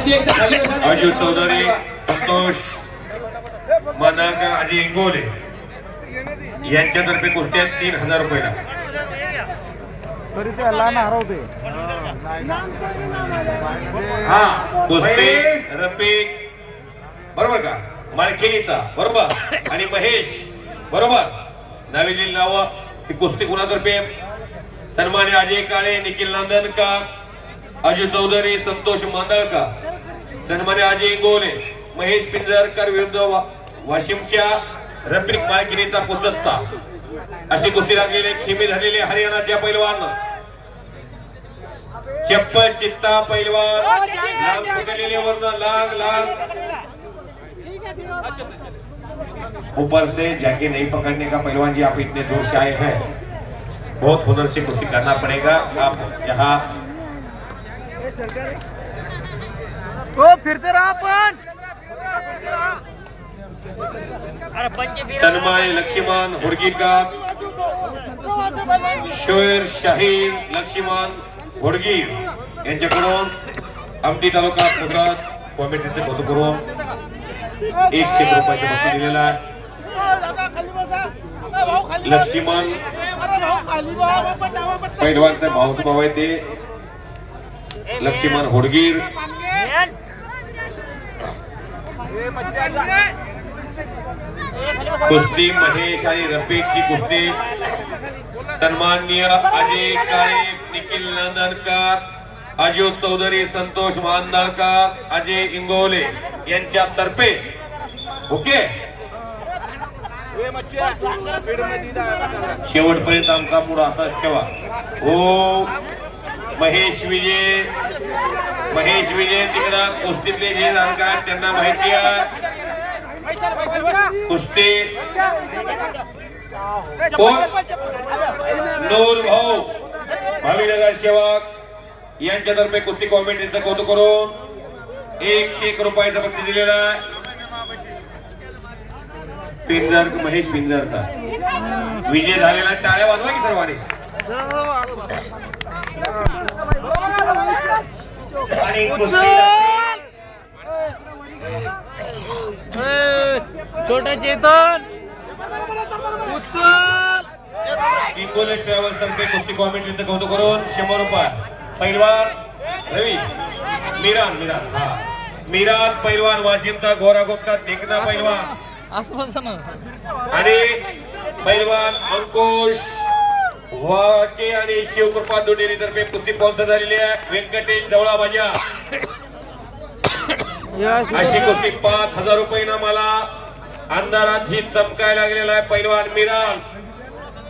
अजय चौधरी, संतोष मानाळकर, अजय इंगोले यांच्यातर्फे कुस्ती 3000 रुपयाला. तरी ते लहान हरवते. हा कुस्ती रफिक बरोबर का, माळखेडीचा बरोबर आणि महेश बरोबर. नावेली नाव ही कुस्ती कुणातर्फे? सन्मान्य अजय काळे, निखिल नांदनकर, अजय चौधरी, संतोष मांदळकर, सन्मान्य अजय इंगोले, महेश पिंजरकर विरुद्ध वाशिमच्या रफिक माळखेडीचा पुसदचा. अशी कुस्ती लागलेली खिमी झालेली हरियाणाच्या पैलवान चप्पल चित्ता पैलवान लांग पकडलेले वरना लांग लांग ऊपर से जाके नहीं पकड़ने का पहलवान जी. आप इतने दूर से आए हैं, बहुत हुनर से कुश्ती करना पड़ेगा. आप यहाँ फिरते रहा पंच. सन्मान्य लक्ष्मण हुडगीकर, शोयर शाहीर लक्ष्मण हुडगीर यांच्याकडून आमटी तालुका गुजरात कमिटीचे कौतुक करून 100 रुपयाचं बक्षीस दिलेलं आहे. लक्ष्मण पैलवानचा भाऊ आहे ते लक्ष्मण हुडगीर. कुस्ती महेश आणि रफिक की कुस्ती सन्माननीय अजय काळे, निखिल नांदनकर, अजय चौधरी, संतोष मांदळकर, अजय इंगोले यांच्यातर्फे. ओके, शेवटपर्यंत आमचा पुढे असाच ठेवा. ओ महेश विजय तिकडं कुस्तीतले जे जाणकार त्यांना माहिती आहे. कुस्ती नूर भाऊ भावीनगर सेवक यांच्यातर्फे कुस्ती कमिटीचं कौतुक करून 101 रुपयाचं बक्षीस दिलेलं आहे. पिंजर महेश पिंजरचा विजय झालेला. टाळ्या वाजवा की सर्वांनी. आणि छोटा चेतन उचल. इंगोले ट्रॅव्हल्स तर्फे कुस्ती कमिटीचं कौतुक करून 100 रुपये. पैलवान रवी मिरान हा मिरान पैलवान वाशिमचा गोरागोपटा देखना पैलवान आणि पैलवान अंकुश वाके आणि शिवकृपा दोडेरी तर्फे कुस्ती स्पॉन्सर झालेली आहे. व्यंकटेश जवळा माझ्या अशी कुस्ती 5000 रुपये ना मला अंधारात ही चमकायला लागलेला आहे. पैलवान मिरान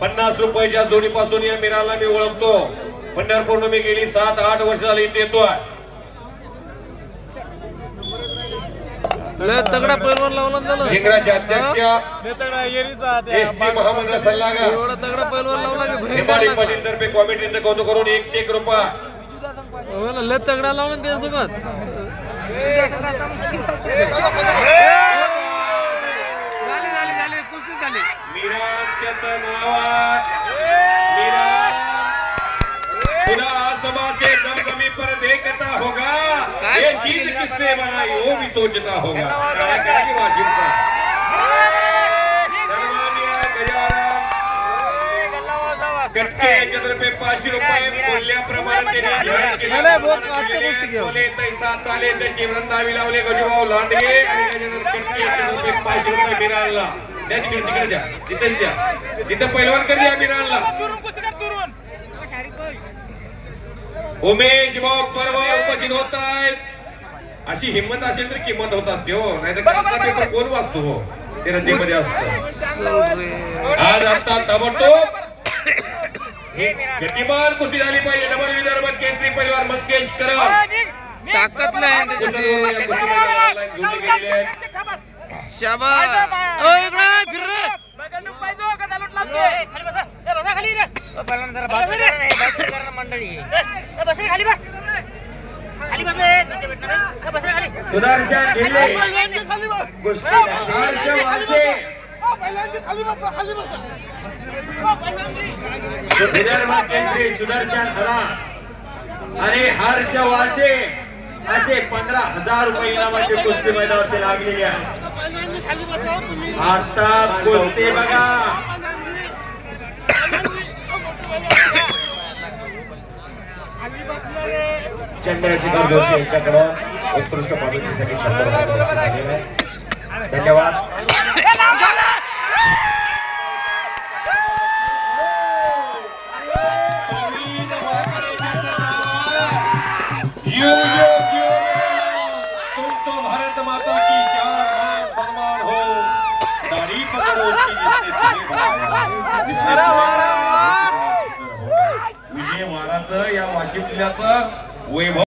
50 रुपयाच्या जोडीपासून या मिरानला मी ओळखतो. पंढरपूर मी गेली 7-8 वर्ष झाली इथे येतोय. तगडा पैलवान लावला झालं. जिंगराचे अध्यक्ष एसटी महामंडळ सल्लागार एवढा तगडा पैलवान लावला की पाटील तर्फे कमिटीचं कौतुक करून 101 रुपये. लय तगडा लावून त्यासोबत कुस्ती झाली. मिरान त्याचं नाव आहे. मिरान खुदा आसमां से जमजमी पर देखता होगा, ये चीज किसने बनाई वो भी सोचता होगा. वाशिमचा सन्माननीय गजानन कटके यांच्यातर्फे 500 रुपये बोलल्याप्रमाणे त्यांनी जाहीर केले. तैसा चाले त्याची वृंदावी लावले गजूभाऊ लांडगे आणि गजानन कटके यांच्यातर्फे 500 रुपये मिरानला. त्या तिकडे द्या, तिथेच द्या, तिथं पैलवान कर द्या मिरानला. उमेश भाऊ परवा उपस्थित होत आहेत. अशी हिंमत असेल तर किंमत होत असते हो, नाहीतर पेपर कोण वाचतो हो, ते रद्दीमध्ये असतो. आज आता ताबडतोब गतिमान कुस्ती झाली पाहिजे. डबल विदर्भात केसरी पैलवान मंकेश करम ताकद नाही. शाबास. ओ इकडे फिर रे. बगलूक पाहिजे का दालूट लागते. खाली बसा. ए बसा खाली रे. पहिला जरा बाजू कर नाही, बाजू कर मंडळी. ए बस रे खाली बस. खाली बस रे. तुझे भेटणार नाही. ए बस रे खाली. सुदर्शन ढिल्ले खाली बस. कुस्ती हर्ष वालते. पहिल्यांदा खाली बस, खाली बस. विदर्भात केसरी सुदर्शन हरा आणि हर्ष वालते असे 15,000 रुपये इनामाची कुस्ती मैदानावरती लागलेली आहे. आता कुस्ती बघा. चंद्रशेखर जोशी यांच्याकडून उत्कृष्ट पद्धतीसाठी 100 रुपये झालेले आहे. धन्यवाद. तुमको भारत माता की शान सम्मान हो. तारीफ करो उसकी जिसने विजय महाराज या वाशी जिल्ह्याचं वैभव